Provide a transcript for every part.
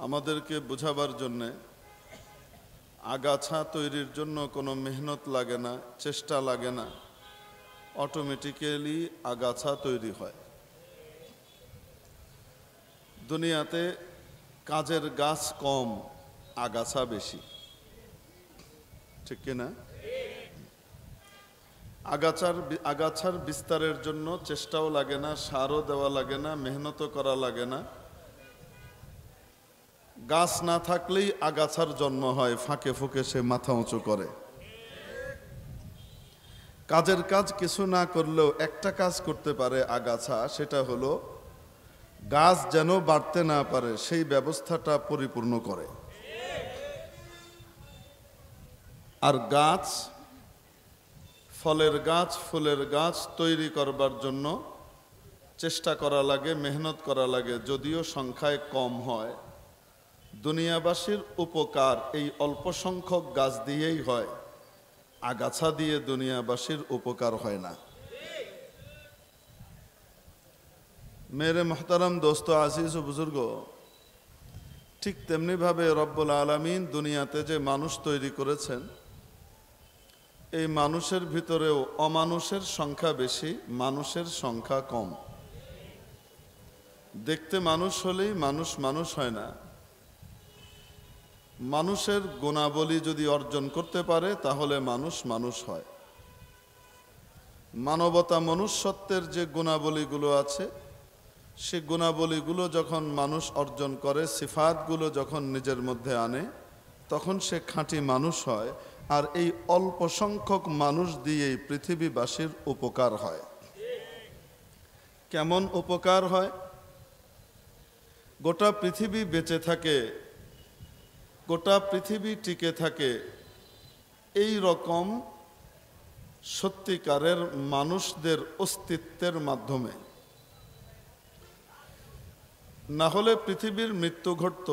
আমাদেরকে বোঝাবার জন্যে আগাছা তৈরির জন্য কোনো মেহনত লাগে না, চেষ্টা লাগে না, অটোমেটিক্যালি আগাছা তৈরি হয়। দুনিয়াতে কাজের গাছ কম, আগাছা বেশি, ঠিক কিনা? আগাছার বিস্তারের জন্য চেষ্টাও লাগে না, সারও দেওয়া লাগে না, মেহনতও করা লাগে না। গাছ না থাকলেই আগাছার জন্ম হয়, ফাঁকে ফুঁকে সে মাথা উঁচু করে। কাজের কাজ কিছু না করলেও একটা কাজ করতে পারে আগাছা, সেটা হলো গাছ যেন বাড়তে না পারে সেই ব্যবস্থাটা পরিপূর্ণ করে। আর গাছ, ফলের গাছ, ফুলের গাছ তৈরি করবার জন্য চেষ্টা করা লাগে, মেহনত করা লাগে, যদিও সংখ্যায় কম হয়। দুনিয়াবাসীর উপকার এই অল্প সংখ্যক গাছ দিয়েই হয়, আগাছা দিয়ে দুনিয়াবাসীর উপকার হয় না। মেরে মোহতারাম দোস্ত, আজিজ ও বুজুর্গ, ঠিক তেমনিভাবে রব্বুল আলামিন দুনিয়াতে যে মানুষ তৈরি করেছেন, এই মানুষের ভিতরেও অমানুষের সংখ্যা বেশি, মানুষের সংখ্যা কম। দেখতে মানুষ হলেই মানুষ মানুষ হয় না। মানুষের গুণাবলী যদি অর্জন করতে পারে তাহলে মানুষ মানুষ হয়। মানবতা, মনুষ্যত্বের যে গুণাবলীগুলো আছে, সে গুণাবলীগুলো যখন মানুষ অর্জন করে, সিফাতগুলো যখন নিজের মধ্যে আনে, তখন সে খাঁটি মানুষ হয়। আর এই অল্প সংখ্যক মানুষ দিয়েই পৃথিবীবাসীর উপকার হয়। কেমন উপকার হয়? গোটা পৃথিবী বেঁচে থাকে, গোটা পৃথিবী টিকে থাকে এই রকম সত্যিকারের মানুষদের অস্তিত্বের মাধ্যমে। না হলে পৃথিবীর মৃত্যু ঘটত।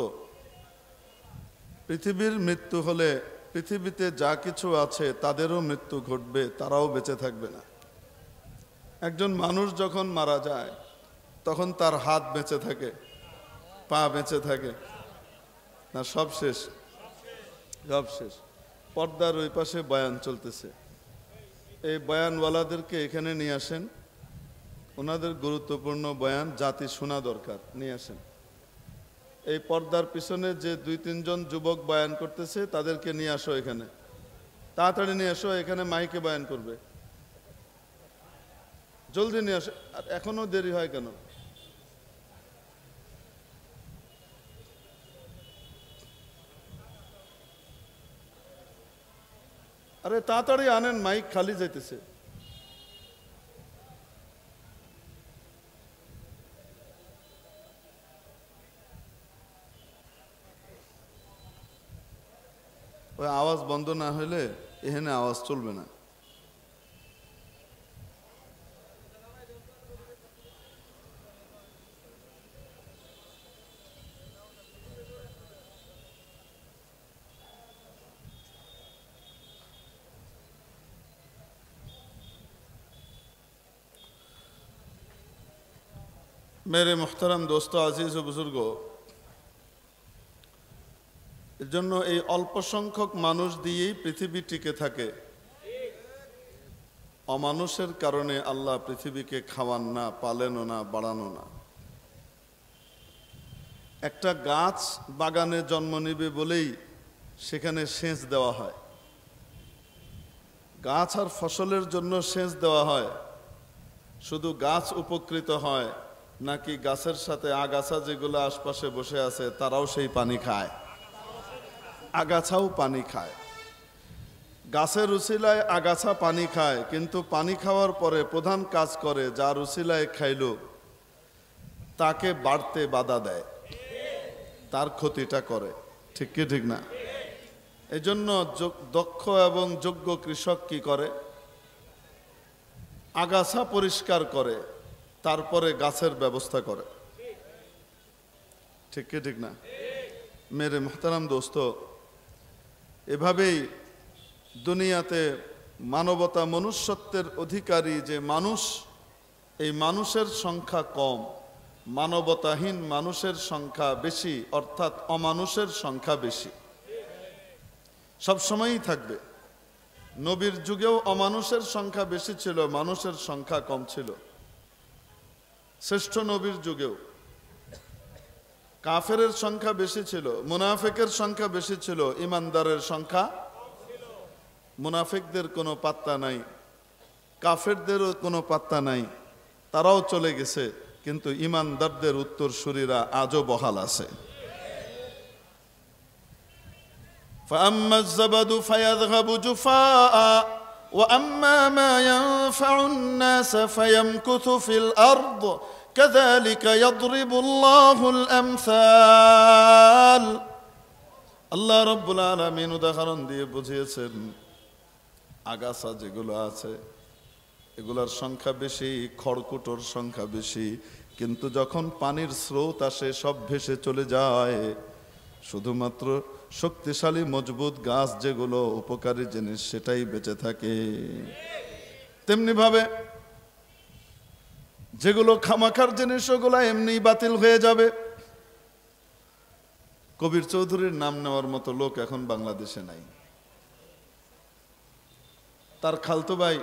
পৃথিবীর মৃত্যু হলে পৃথিবীতে যা কিছু আছে তাদেরও মৃত্যু ঘটবে, তারাও বেঁচে থাকবে না। একজন মানুষ যখন মারা যায় তখন তার হাত বেঁচে থাকে, পা বেঁচে থাকে না? সব শেষ, সব শেষ। পর্দার ওই পাশে বয়ান চলতেছে, এই বয়ানওয়ালাদেরকে এখানে নিয়ে আসেন, ওনাদের গুরুত্বপূর্ণ বয়ান জাতি শোনা দরকার, নিয়ে আসেন। এই পর্দার পিছনে যে 2-3 জন যুবক বয়ান করতেছে তাদেরকে নিয়ে আসো এখানে, তাড়াতাড়ি নিয়ে আসো, এখানে মাইকে বয়ান করবে, জলদি নিয়ে আসো। আর এখনো দেরি হয় কেন? আরে তাড়াতাড়ি আনেন, মাইক খালি যাইতেছে। ওই আওয়াজ বন্ধ না হইলে এখানে আওয়াজ চলবে না। मेरे मोहतरम दोस्तों, আজিজ ও বুজুর্গ, এর জন্য এই অল্প সংখ্যক মানুষ দিয়েই পৃথিবী টিকে থাকে। অমানুষের কারণে আল্লাহ পৃথিবীকে খাওয়ান না, পালেনও না, বাড়ানো না। একটা গাছ বাগানে জন্ম নেবে বলেই সেখানে সেচ দেওয়া হয়। গাছ আর ফসলের জন্য সেচ দেওয়া হয়। শুধু গাছ উপকৃত হয় নাকি গাছের সাথে আগাছা যেগুলো আশপাশে বসে আছে তারাও সেই পানি খায়? আগাছাও পানি খায়। গাছের উসিলায় আগাছা পানি খায়, কিন্তু পানি খাওয়ার পরে প্রধান কাজ করে যার উসিলায় খাইল তাকে বাড়তে বাধা দেয়, তার ক্ষতিটা করে। ঠিক কি ঠিক না? এই জন্য দক্ষ এবং যোগ্য কৃষক কি করে? আগাছা পরিষ্কার করে, তারপরে গাছের ব্যবস্থা করে। ঠিক কি ঠিক না? মেরে মোহতারাম দোস্ত, এভাবেই দুনিয়াতে মানবতা, মনুষ্যত্বের অধিকারী যে মানুষ, এই মানুষের সংখ্যা কম, মানবতাহীন মানুষের সংখ্যা বেশি, অর্থাৎ অমানুষের সংখ্যা বেশি, সবসময়ই থাকবে। নবীর যুগেও অমানুষের সংখ্যা বেশি ছিল, মানুষের সংখ্যা কম ছিল। শ্রেষ্ঠ নবীর যুগেও কাফেরের সংখ্যা বেশি ছিল, মুনাফিকের সংখ্যা বেশি ছিল, ইমানদারের সংখ্যা। মুনাফিকদের কোনো পাত্তা নাই, কাফেরদেরও কোনো পাত্তা নাই, তারাও চলে গেছে, কিন্তু ইমানদারদের উত্তরসূরিরা আজও বহাল আছে। فأما الزبد فيذهب جفاء وأما ما ينفع الناس فيمكث في الأرض كذلك يضرب الله الأمثال। আল্লাহ রাব্বুল আলামিন উদাহরণ দিয়ে বুঝিয়েছেন, আগাছা যেগুলো আছে এগুলোর সংখ্যা বেশি, খড়কুটোর সংখ্যা বেশি, কিন্তু যখন পানির স্রোত আসে সব ভেসে চলে যায়। শুধুমাত্র শক্তিশালী মজবুত গাছ যেগুলো উপকারী জিনিস সেটাই বেঁচে থাকে। তেমনি ভাবে যেগুলো খামাখার জিনিস ওগুলো এমনি বাতিল হয়ে যাবে। কবির চৌধুরীর নাম নেওয়ার মতো লোক এখন বাংলাদেশে নাই। তার খালতো ভাই,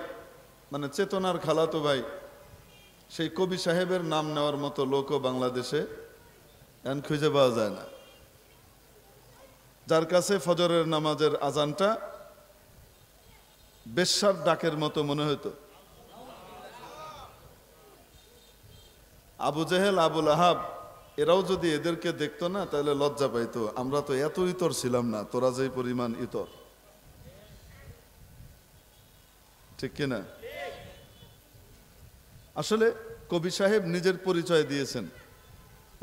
মানে চেতনার খালাতো ভাই, সেই কবি সাহেবের নাম নেওয়ার মতো লোকও বাংলাদেশে এখন খুঁজে পাওয়া যায় না, যার কাছে ফজরের নামাজের আজানটা বেশ্যার ডাকের মতো মনে হতো। আবু জেহেল, আবুল আহাব এরাও যদি এদেরকে দেখতো না তাহলে লজ্জা পাইতো, আমরা তো এত ইতর ছিলাম না, তোরা যে পরিমাণ ইতর। ঠিক কিনা? আসলে কবি সাহেব নিজের পরিচয় দিয়েছেন,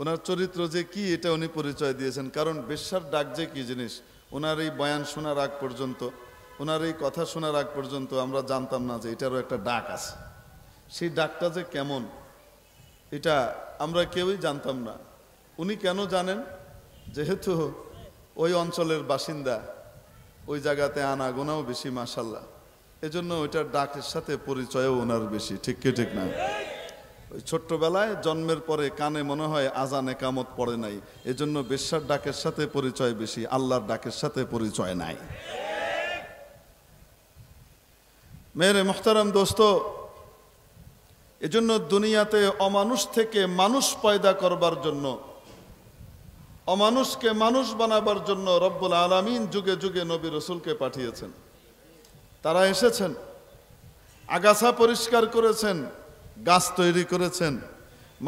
ওনার চরিত্র যে কি এটা উনি পরিচয় দিয়েছেন। কারণ বেশ্যার ডাক যে কি জিনিস, ওনার এই বয়ান শোনার আগ পর্যন্ত, ওনার এই কথা শোনার আগ পর্যন্ত আমরা জানতাম না যে এটারও একটা ডাক আছে। সেই ডাকটা যে কেমন এটা আমরা কেউই জানতাম না। উনি কেন জানেন? যেহেতু ওই অঞ্চলের বাসিন্দা, ওই জায়গাতে আনাগোনাও বেশি মাশাল্লাহ, এজন্য ওইটার ডাকের সাথে পরিচয়ও ওনার বেশি। ঠিক কি ঠিক না? ওই ছোট্টবেলায় জন্মের পরে কানে মনে হয় আজান একামত পড়ে নাই, এজন্য বেশ্যার ডাকের সাথে পরিচয় বেশি, আল্লাহর ডাকের সাথে পরিচয় নাই। মেরে মুহতারাম দোস্ত, এজন্য দুনিয়াতে অমানুষ থেকে মানুষ পয়দা করবার জন্য, অমানুষকে মানুষ বানাবার জন্য রব্বুল আলামিন যুগে যুগে নবী রাসূলকে পাঠিয়েছেন। তারা এসেছেন, আগাছা পরিষ্কার করেছেন, গাছ তৈরি করেছেন,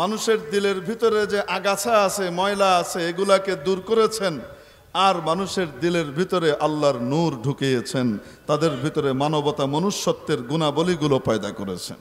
মানুষের দিলের ভিতরে যে আগাছা আছে, ময়লা আছে, এগুলাকে দূর করেছেন, আর মানুষের দিলের ভিতরে আল্লাহর নূর ঢুকিয়েছেন, তাদের ভিতরে মানবতা মনুষ্যত্বের গুণাবলীগুলো পয়দা করেছেন।